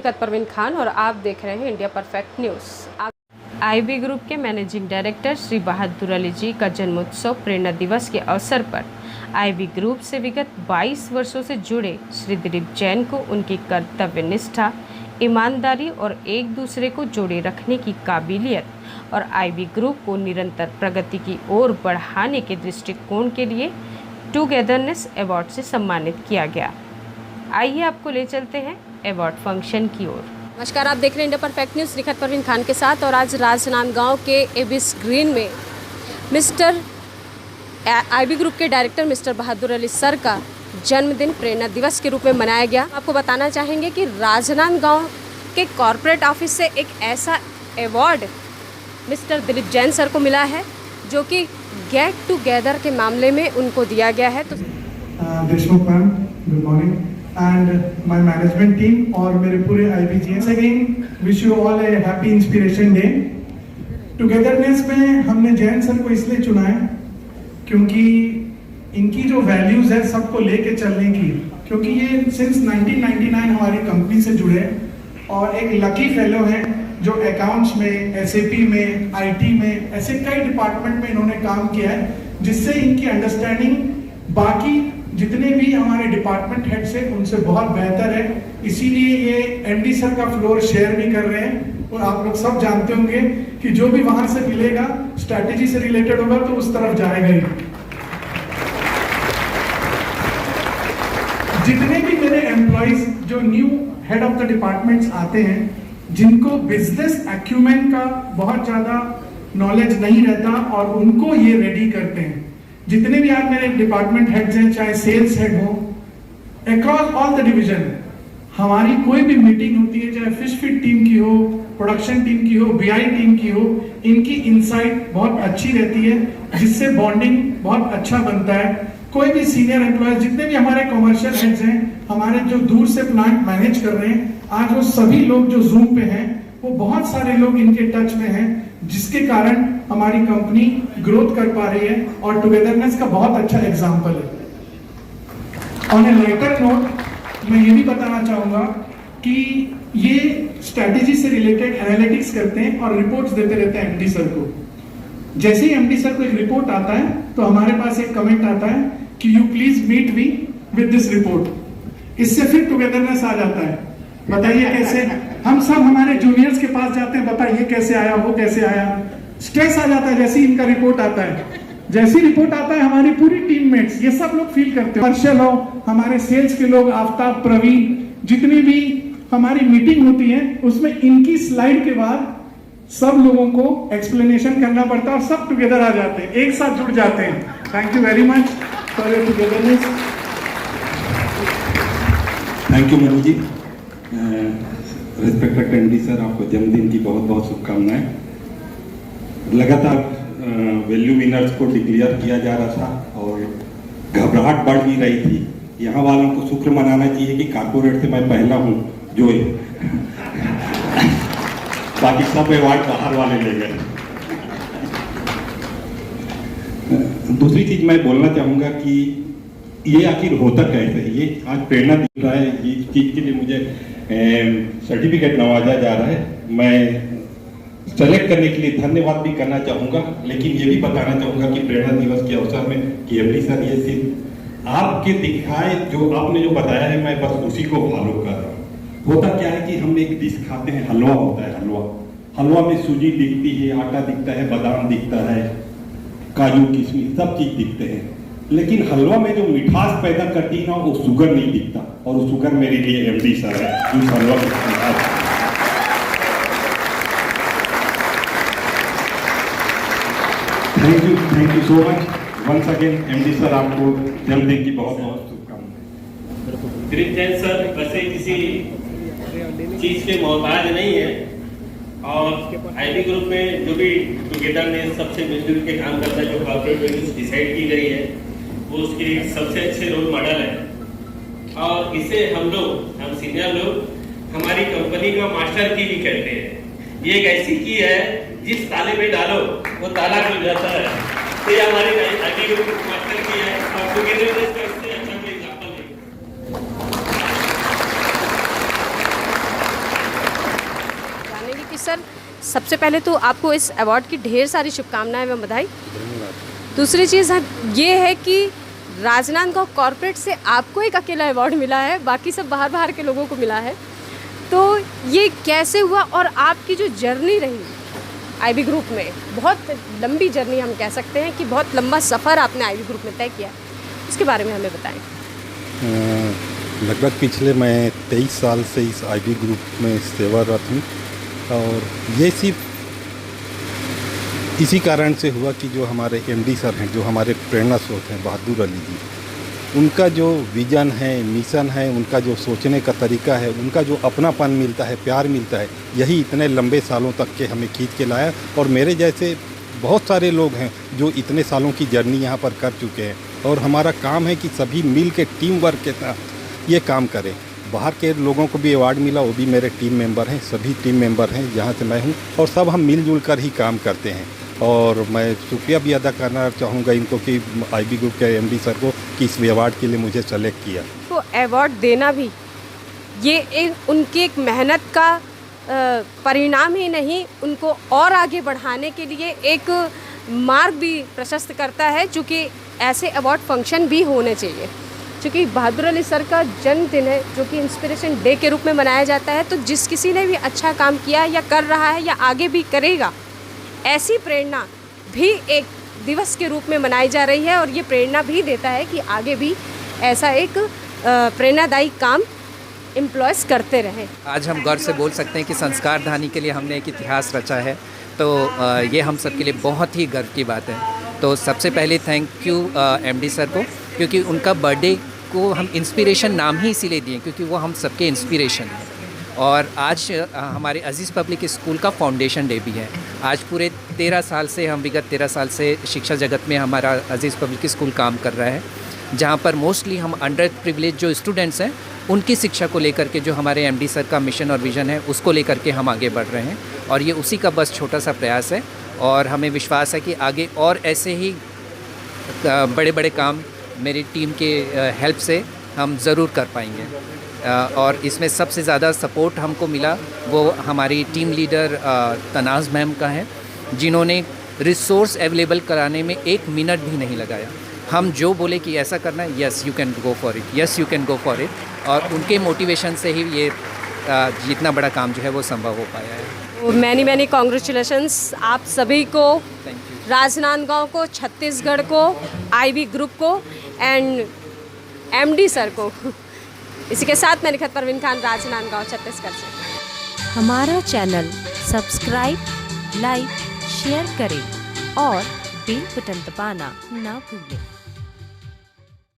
शिकत परवीन खान और आप देख रहे हैं India perfect news. IB group के मैनेजिंग डायरेक्टर श्री बहादुर अली जी का जन्मोत्सव प्रेरणा दिवस के अवसर पर आईबी ग्रुप से विगत 22 वर्षों से जुड़े श्री दिलीप जैन को उनकी कर्तव्य निष्ठा, ईमानदारी और एक दूसरे को जोड़े रखने की काबिलियत और आईबी ग्रुप को निरंतर प्रगति की ओर बढ़ाने के दृष्टिकोण के लिए टुगेदरनेस अवार्ड से सम्मानित किया गया। आइए आपको ले चलते हैं अवार्ड फंक्शन की ओर। नमस्कार, आप देख रहे हैं इंडिया परफेक्ट न्यूज़ शिकत परवीन खान के साथ। और आज राजनांदगांव के एबिस ग्रीन में मिस्टर आईबी ग्रुप के डायरेक्टर मिस्टर बहादुर अली सर का जन्मदिन प्रेरणा दिवस के रूप में मनाया गया। आपको बताना चाहेंगे कि राजनांदगांव के कॉरपोरेट ऑफिस से एक ऐसा award mister Dilip Jain sir को मिला है जो कि गेट टुगेदर के मामले में उनको दिया गया है। तो Deshmukh ma'am, good morning and my management team और मेरे पूरे IB again wish you all A happy inspiration day. Togetherness में हमने जैन सर को इसलिए चुना है क्योंकि इनकी जो वैल्यूज है सबको लेके चलने की, क्योंकि ये सिंस 1999 हमारी कंपनी से जुड़े और एक लकी फेलो है जो अकाउंट्स में, एसएपी में, आईटी में, ऐसे कई डिपार्टमेंट में इन्होंने काम किया है जिससे इनकी अंडरस्टैंडिंग बाकी जितने भी हमारे डिपार्टमेंट हेड से उनसे बहुत बेहतर है। इसीलिए ये एमडी सर का फ्लोर शेयर भी कर रहे हैं और आप लोग सब जानते होंगे कि जो भी वहां से मिलेगा स्ट्रैटेजी से रिलेटेड होगा तो उस तरफ जाएगा ही। जितने भी मेरे एम्प्लॉइज जो new head of the departments आते हैं जिनको बिजनेस एक्यूमेन का बहुत ज्यादा नॉलेज नहीं रहता और उनको ये रेडी करते हैं। जितने भी आप मेरे डिपार्टमेंट हेड्स हैं, चाहे सेल्स हेड हो, अक्रॉस ऑल द डिवीजन, हमारी कोई भी मीटिंग होती है, चाहे फिश फीड टीम की हो, प्रोडक्शन टीम की हो, बीआई टीम की हो, इनकी इनसाइट बहुत अच्छी रहती है जिससे बॉन्डिंग बहुत अच्छा बनता है। कोई भी सीनियर एम्प्लॉय, जितने भी हमारे कॉमर्शियल हेड्स हैं, हमारे जो दूर से प्लांट मैनेज कर रहे हैं, आज वो सभी लोग जो जूम पे हैं वो बहुत सारे लोग इनके टच में हैं, जिसके कारण हमारी कंपनी ग्रोथ कर पा रही है और टुगेदरनेस का बहुत अच्छा एग्जांपल है। ऑन ए लाइटर नोट मैं ये भी बताना चाहूंगा कि ये स्ट्रैटेजी से रिलेटेड एनालिटिक्स करते हैं और रिपोर्ट्स देते रहते हैं एमडी सर को। जैसे ही एमडी सर को एक रिपोर्ट आता है तो हमारे पास एक कमेंट आता है कि you please meet me with this report. इससे फिर टुगेदरनेस आ जाता है। बताइए कैसे हम सब हमारे जूनियर्स के पास जाते हैं, बताइए कैसे आया, वो कैसे आया, स्ट्रेस आ जाता है जैसे ही इनका रिपोर्ट आता है। जैसी रिपोर्ट आता है हमारी पूरी टीममेट्स ये सब लोग फील करते हैं। कमर्शियल हो, हमारे सेल्स के लोग, आफ्ताब, प्रवीण, जितनी भी हमारी मीटिंग होती है उसमें इनकी स्लाइड के बाद सब लोगों को एक्सप्लेनेशन करना पड़ता है और सब टुगेदर आ जाते हैं, एक साथ जुड़ जाते हैं। Thank you very much for your togetherness. Thank you Manu ji. Respected MD sir, आपको जन्मदिन की बहुत बहुत शुभकामनाएं। लगातार वैल्यू विनर्स को डिक्लेयर किया जा रहा था और घबराहट बढ़ भी रही थी। यहाँ वालों को शुक्र मनाना चाहिए कि कारपोरेट से मैं पहला हूँ जो बाकी सब अवार्ड बाहर वाले ले गए। दूसरी चीज मैं बोलना चाहूंगा कि ये आखिर होता कैसे, ये आज प्रेरणा दिख रहा है, इस चीज के लिए मुझे सर्टिफिकेट नवाजा जा रहा है। मैं सेलेक्ट करने के लिए धन्यवाद भी करना चाहूंगा, लेकिन ये भी बताना चाहूंगा कि प्रेरणा दिवस के अवसर में कि एमडी सर ये सिर्फ आपके दिखाए जो आपने जो बताया है मैं बस उसी को फॉलो कर रहा हूँ। होता क्या है कि हम एक डिश खाते हैं, हलवा होता है, हलवा में सूजी दिखती है, आटा दिखता है, बादाम दिखता है, काजू किशमिश सब चीज दिखते हैं, लेकिन हलवा में जो मिठास पैदा करती है ना वो शुगर नहीं दिखता, और वो शुगर मेरे लिए एमडी सर है। उस हलवा thank you so much once again MD sir, आपको जन्मदिन की बहुत बहुत शुभकामनाएं। दिलीप जैन सर वैसे किसी चीज के मोहताज नहीं है और आईबी ग्रुप में जो भी टुगेदरनेस सबसे मिलजुल के काम करता है, जो कॉर्पोरेट वैल्यूज डिसाइड की गई है वो उसके सबसे अच्छे रोल मॉडल है। और इसे हम सीनियर लोग हमारी कंपनी का मास्टर की भी कहते हैं। ये एक ऐसी की है जिस ताले में डालो वो ताला खुल जाता है, तो ये हमारी आईबी ग्रुप मास्टर की है और टुगेदरनेस का इससे अच्छा कोई एग्जांपल नहीं। सबसे पहले तो आपको इस अवार्ड की ढेर सारी शुभकामनाएं व बधाई। दूसरी चीज़ ये है कि राजनांदगांव कॉर्पोरेट से आपको एक अकेला अवार्ड मिला है, बाकी सब बाहर के लोगों को मिला है। तो ये कैसे हुआ और आपकी जो जर्नी रही आईबी ग्रुप में, बहुत लंबी जर्नी हम कह सकते हैं कि बहुत लंबा सफ़र आपने आईबी ग्रुप में तय किया, उसके बारे में हमें बताएं। लगभग पिछले मैं 23 साल से इस आईबी ग्रुप में सेवारत हूँ और ये सिर्फ इसी कारण से हुआ कि जो हमारे एमडी सर हैं, जो हमारे प्रेरणा स्रोत हैं बहादुर अली जी, उनका जो विज़न है, मिशन है, उनका जो सोचने का तरीका है, उनका जो अपनापन मिलता है, प्यार मिलता है, यही इतने लंबे सालों तक के हमें खींच के लाया। और मेरे जैसे बहुत सारे लोग हैं जो इतने सालों की जर्नी यहाँ पर कर चुके हैं और हमारा काम है कि सभी मिल के टीम वर्क के साथ ये काम करें। बाहर के लोगों को भी अवार्ड मिला, वो भी मेरे टीम मेंबर हैं, सभी टीम मेंबर हैं जहाँ से मैं हूँ, और सब हम मिलजुल कर ही काम करते हैं। और मैं शुक्रिया भी अदा करना चाहूँगा इनको कि आईबी ग्रुप के एमडी सर को कि इस अवार्ड के लिए मुझे सेलेक्ट किया। तो अवार्ड देना भी ये उनकी एक मेहनत का परिणाम ही नहीं, उनको और आगे बढ़ाने के लिए एक मार्ग भी प्रशस्त करता है, चूँकि ऐसे अवार्ड फंक्शन भी होने चाहिए। क्योंकि बहादुर अली सर का जन्मदिन है जो कि इंस्पिरेशन डे के रूप में मनाया जाता है, तो जिस किसी ने भी अच्छा काम किया या कर रहा है या आगे भी करेगा, ऐसी प्रेरणा भी एक दिवस के रूप में मनाई जा रही है और ये प्रेरणा भी देता है कि आगे भी ऐसा एक प्रेरणादायी काम एम्प्लॉयज़ करते रहें। आज हम गर्व से बोल सकते हैं कि संस्कार धानी के लिए हमने एक इतिहास रचा है, तो ये हम सब के लिए बहुत ही गर्व की बात है। तो सबसे पहले थैंक यू एमडी सर को, क्योंकि उनका बर्थडे को हम इंस्पिरेशन नाम ही इसीलिए दिए क्योंकि वो हम सबके इंस्पिरेशन हैं। और आज हमारे अजीज़ पब्लिक स्कूल का फाउंडेशन डे भी है। आज पूरे 13 साल से विगत 13 साल से शिक्षा जगत में हमारा अजीज़ पब्लिक स्कूल काम कर रहा है, जहाँ पर मोस्टली हम अंडर प्रिविलेज जो स्टूडेंट्स हैं उनकी शिक्षा को लेकर के जो हमारे एमडी सर का मिशन और विज़न है उसको लेकर के हम आगे बढ़ रहे हैं। और ये उसी का बस छोटा सा प्रयास है और हमें विश्वास है कि आगे और ऐसे ही बड़े बड़े काम मेरी टीम के हेल्प से हम ज़रूर कर पाएंगे। और इसमें सबसे ज़्यादा सपोर्ट हमको मिला वो हमारी टीम लीडर तनाज़ मैम का है, जिन्होंने रिसोर्स अवेलेबल कराने में 1 मिनट भी नहीं लगाया। हम जो बोले कि ऐसा करना है, yes you can go for it, yes you can go for it, और उनके मोटिवेशन से ही ये जितना बड़ा काम जो है वो संभव हो पाया है। मैनी कॉन्ग्रेचुलेशंस आप सभी को, राजनांदगांव को, छत्तीसगढ़ को, आईबी ग्रुप को एंड एमडी सर को। इसी के साथ मैं निखत परवीन खान, राजनांदगांव, छत्तीसगढ़ से। हमारा चैनल सब्सक्राइब, लाइक, शेयर करें और बेल बटन दबाना ना भूलें।